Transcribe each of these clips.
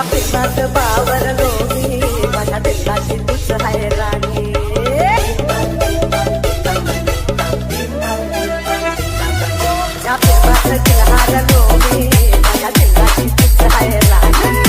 प्रेमात बावरलो मी माझ्या दिलाची तूच हाय राणी त्या प्रेमात गिरहारलो मी माझ्या दिलाची तूच हाय राणी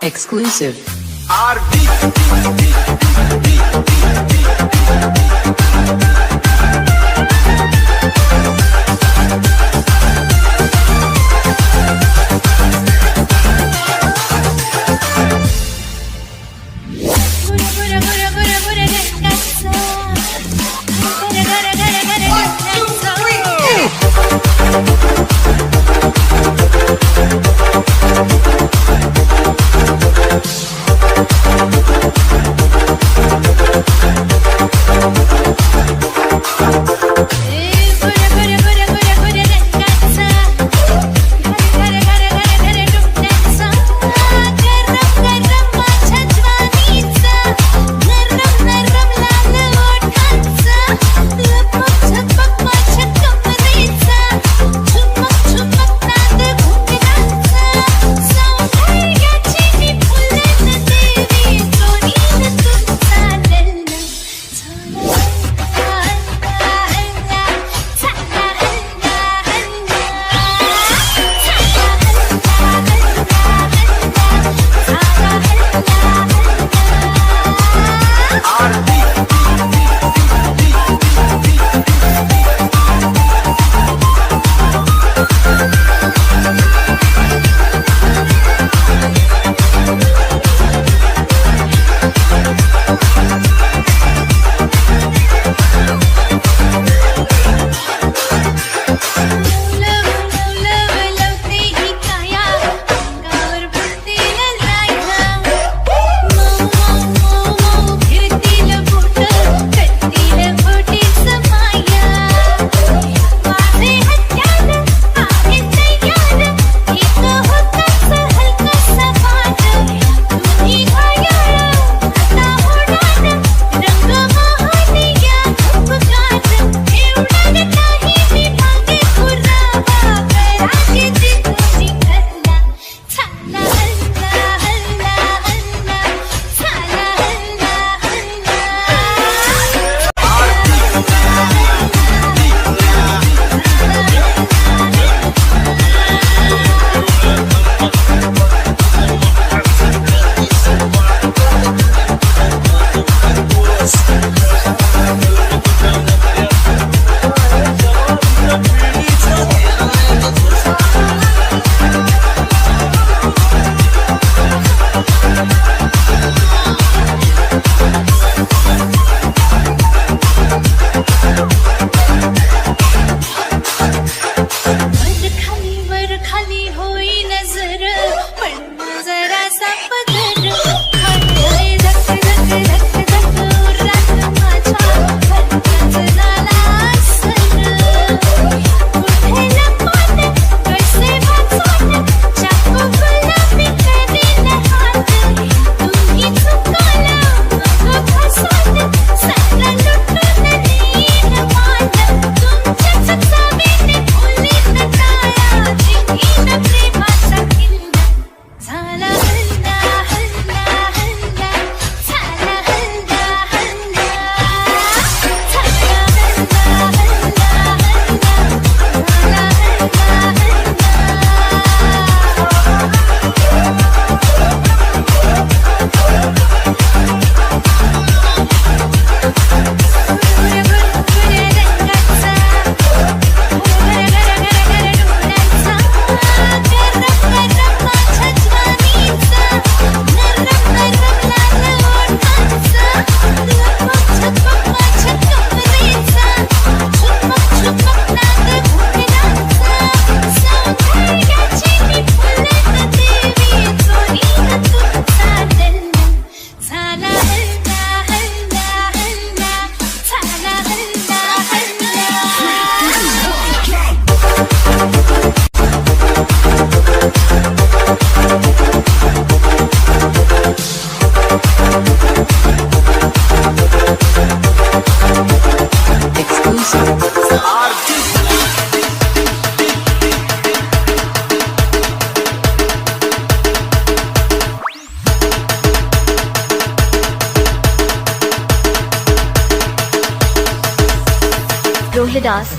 Exclusive. रोहिदास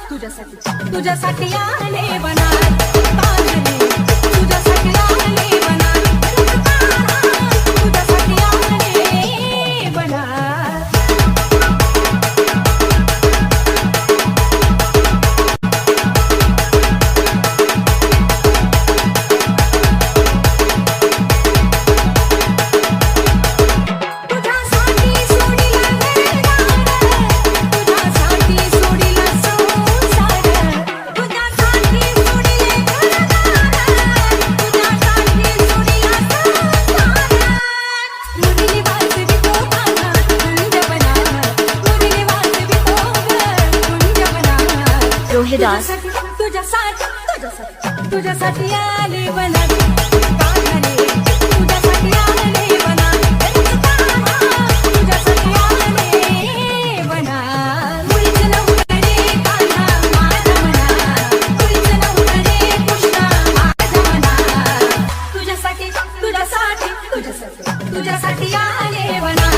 तुझ्यासाठी आले बना तुझ्यासाठी आले बना तुझ्यासाठी आले बना रोहिदास तुझ्यासाठी आले बना तुझ्यासाठी आले बना तुझ्यासाठी आले बना मुळीच नव्हतं रे कान्हा माझ्या मना मुळीच नव्हतं रे कृष्णा माझ्या मना तुझ्यासाठी तुझ्यासाठी तुझ्यासाठी तुझ्यासाठी आले बना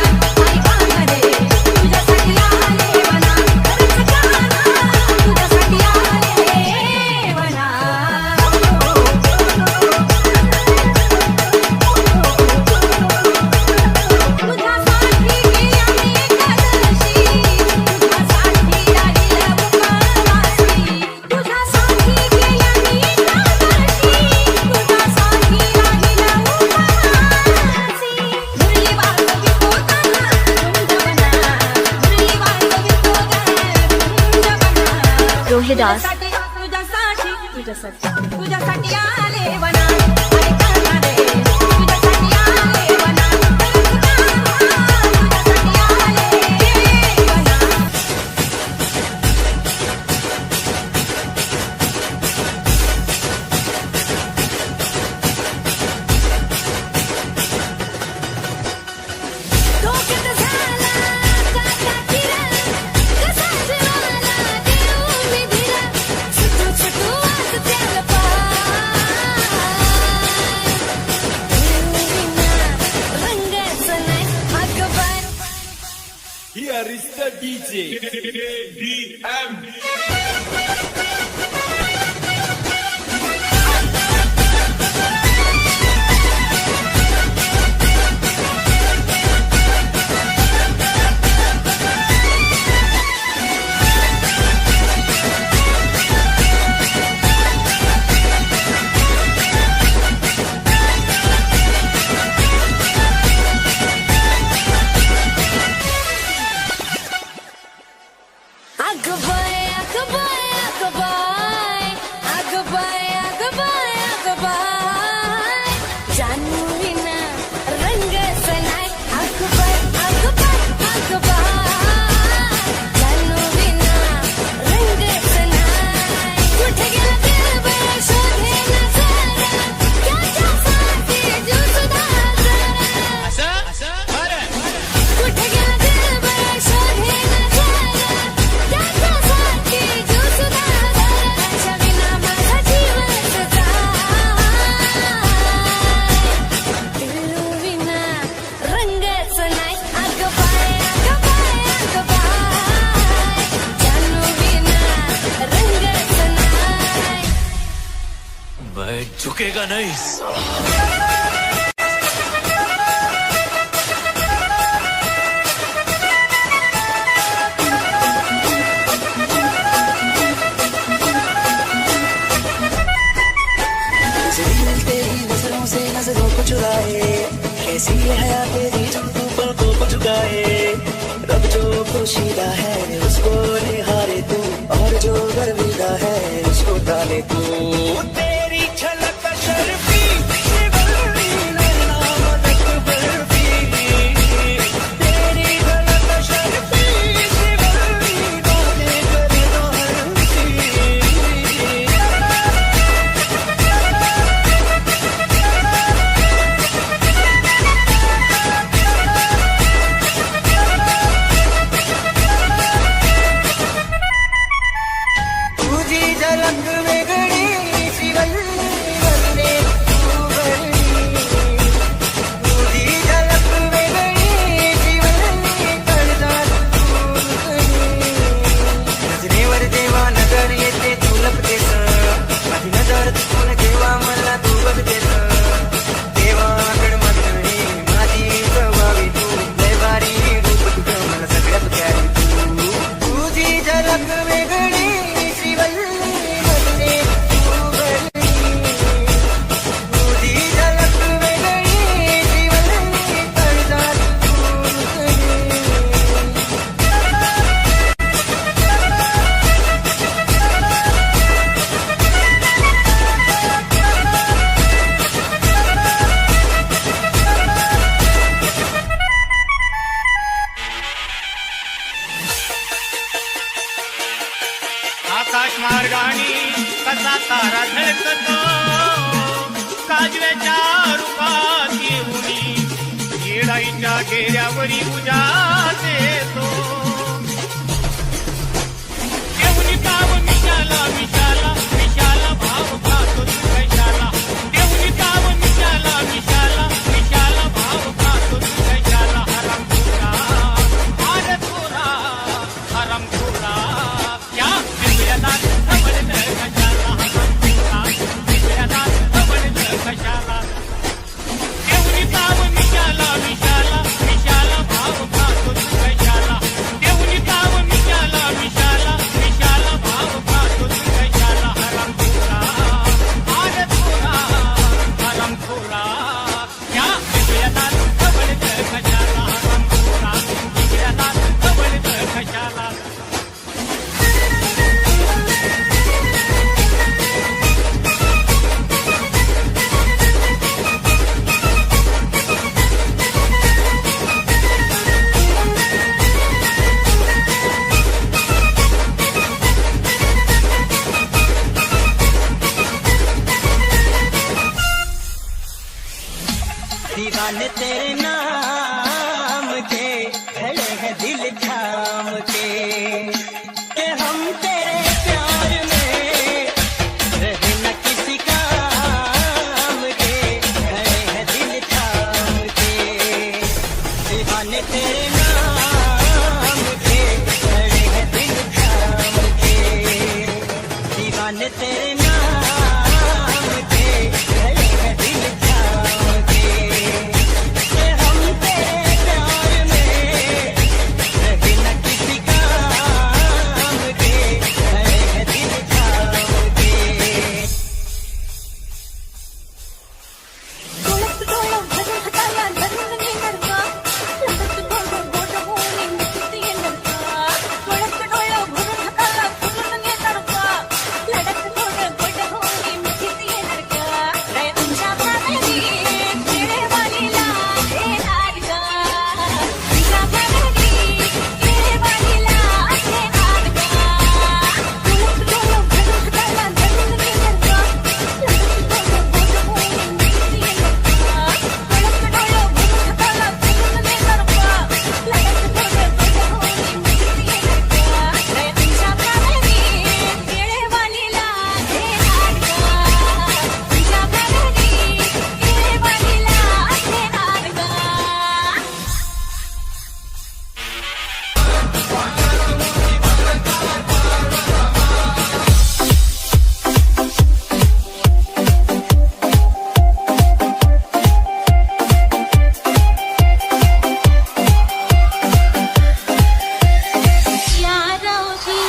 रोहिदास तुझ्यासाठी आले बना तुझ्यासाठी आले बना तुझ्यासाठी आले बना डोक्यात झाला काटा किरा कसा जवाला देऊ मी धिरा छुटू छुटू वाजत्याला पाय रंगाचं नाही अगं bye Here is the DJ. DM. जानू विना रंगच नाही जानू विना रंगच नाही कुठे गेला दिलबर शोधेना जरा त्याच्यासाठी जीव सुद्धा जरा कुठे गेला दिलबर शोधेना जरा त्याच्यासाठी जीव सुद्धा जरा त्याच्या विना माझा जीवच दिलू विना रंगच नाही अगं बाय जानू विना रंगच नाही मैं झुकेगा नहीं साला. तेरी नजरों से नजरों को चुराए कैसी है हया तेरी जो पलकों को झुकाए रब जो पोशीदा है उसको निहारे तू और जो गर्विदा है उसको डाले तू तेरी झलक शर्फी शिवरी नैना मदक बर्फी तेरी झलक शर्फी शिवरी बातें करे तो हंसी काजव्याच्या रूपात येऊनी येडाईच्या डेऱ्यावरी पूजा देतो देऊनी ताव मिशाला मिशाला मिशाला भाव खातो तू कशाला देऊनी ताव मिशाला मिशाला मिशाला भाव खातो तू कशाला हरामखोरा अरे थोरा हरामखोरा या बिबड्यादार समजलं कशाला हरामखोरा बिबड्यादार समजलं कशाला देऊनी ताव मिशाला मिशाला मिशाला भाव खातो तू कशाला देऊनी ताव मिशाला मिशाला मिशाला भाव खातो तू कशाला हरामखोरा अरे थोरा हरामखोरा या बिबड्यादार समजलं कशाला हरामखोरा बिबड्यादार समजलं कशाला दीवाने तेरे नाम के खड़े हैं दिल थाम के हम तेरे प्यार में रहे न किसी काम के खड़े हैं दिल थाम के दीवाने तेरे नाम के खड़े हैं दिल थाम के दीवाने तेरे नाम के खड़े हैं दिल थाम के हम तेरे प्यार में रहे न किसी काम के खड़े हैं दिल थाम के डोळ्यात डोळं भरून हाताला धरून येणार का लगत गोड गोड होऊन निघते येणार का डोळ्यात डोळं भरून हाताला धरून येणार का लगत गोड गोड होऊन निघते येणार का रे तुमच्या बागेत केळेवालीला येणार का तुमच्या बागेत केळेवालीला येणार का डोळ्यात डोळं भरून हाताला धरून येणार का लगत गोड गोड होऊन निघते येणार का डोळ्यात डोळं भरून हाताला धरून येणार का लगत गोड गोड होऊन निघते येणार का रे तुमच्या बागेत केळेवालीला येणार का तुमच्या बागेत केळेवालीला येणार का यारोजी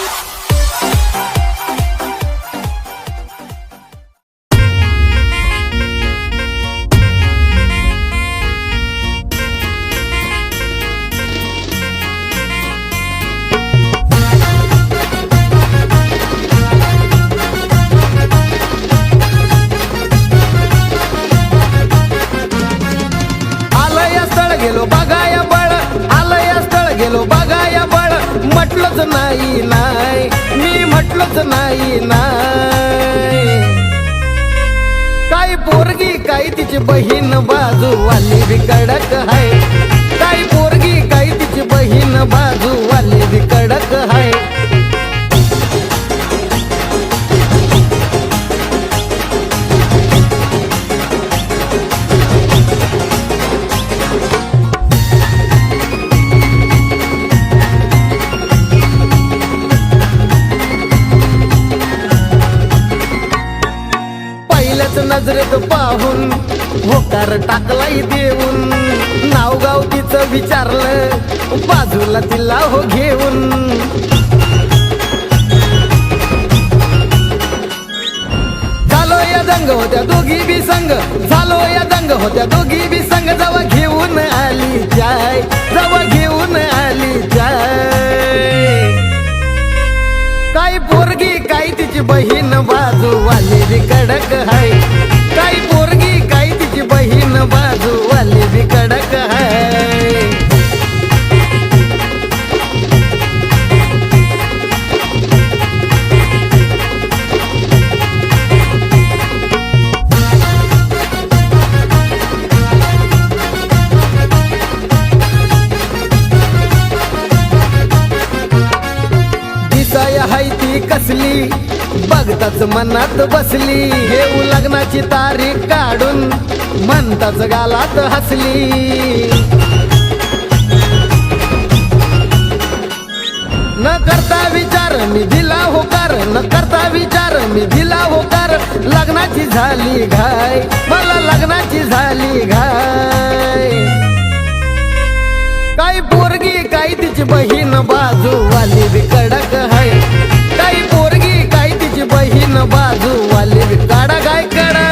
आलया स्थळ गेलो बघाया बळ आलया स्थळ गेलो बघाया बळ म्हटलंच नाही नाही मी म्हटलंच नाही नाही काही पोरगी काही तिची बहीण बाजू वाली बी कडक हाय काही पोरगी काही तिची बहीण बाजू वाली बी कडक हाय पहिल्याच नजरेत पाहून होकार टाकलाई देऊन नाव गाव तिचं विचारलं बाजूला तिला हो घेऊन झालो या दंग होत्या दोघी बी संग झालो या दंग होत्या दोघी बी संग जवा घेऊन आली जाय जवा घेऊन आली जाय काही पोरगी काही तिची बहीण बाजू वाली बी कडक हाय काही पोरगी काही तिची बहीण बाजू वाली बी कडक हाय बघताच मनात बसली, घेऊ लग्नाची तारीख काढून म्हणताच गालात हसली. न करता विचार मी दिला होकार, न करता विचार मी दिला होकार. लग्नाची झाली घाय, मला लग्नाची झाली घाय. काही पोरगी काही तिची बहीण बाजू वाली बी कडक हाय. काही पोरगी काही तिची बहीण बाजू वाली बी कडक हाय कडक.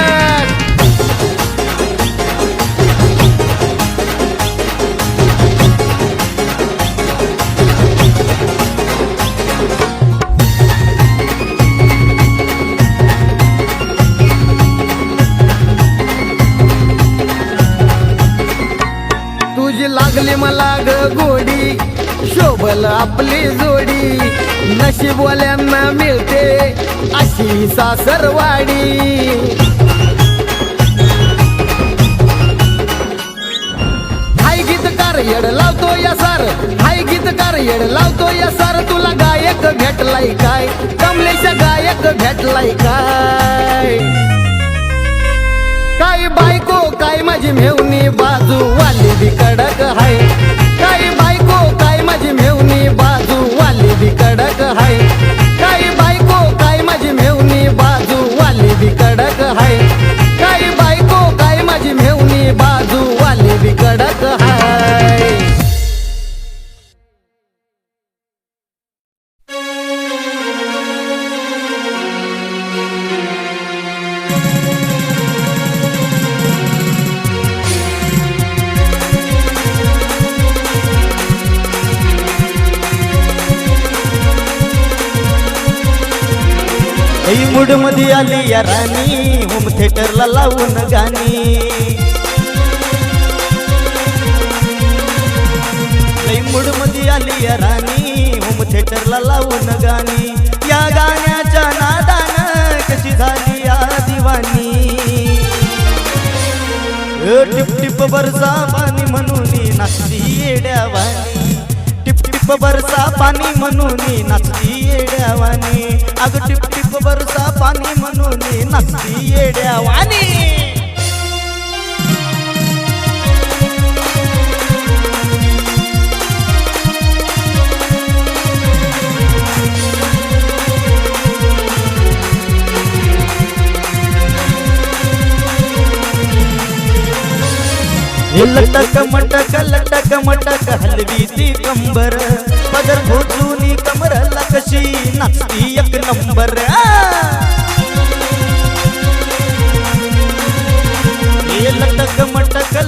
तुझी लागली मला ग गोडी, शोभल आपली जोडी. नशीबवाल्यांना मिळते अशी सासरवाडी. हाय गीतकार येड लावतो या सार, हाय गीतकार येड लावतो या सार. तुला गायक भेटलाय काय, कमलेश गायक भेटलाय काय. काही बायको काय माझी मेवणी बाजू वाली बी कडक हाय. काही बायको काय माझी मेवणी बाजू वाली बी कडक हाय. काही बायको काय माझी मेवणी बाजू वाली बी कडक हाय. काही बायको काय माझी मेवणी बाजू वाली बी कडक हाय. मूड मध्ये आली या राणी, होम थिएटरला लावून गाणी. लई मूड मध्ये आली या राणी, होम थिएटरला लावून गाणी. या गाण्याच्या नादानं कशी झाली या दिवाणी. टिप टिप बरसा पाणी म्हणून नाचती येड्यावानी. टिप टिप बरसा पाणी म्हणून नाचती येड्यावानी. अग टिप टिप बरसा पाणी म्हणून नाचती येड्यावानी. लटक मटक हलवी ती कंबर. पदर भोचूनी कमरला कशी नाचती एक नंबर.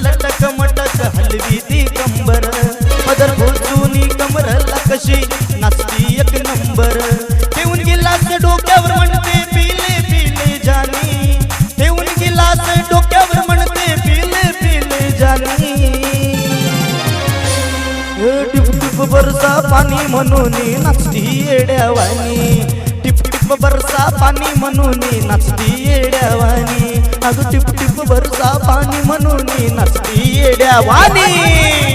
लटक मटक हलवी ती कंबर. पदर भोचूनी कमरला कशी नाचती एक नंबर. ठेवून गिलास डोक्यावर म्हणते पिले पिले जानी. ठेवून गिलास डोक्यावर म्हणते पिले पिले जानी. टिप टिप बरसा पाणी म्हणून नाचती येड्यावानी. टिप टिप बरसा पाणी म्हणून नाचती येड्यावानी. अगं टिप टिप बरसा पाणी म्हणून नाचती येड्यावानी.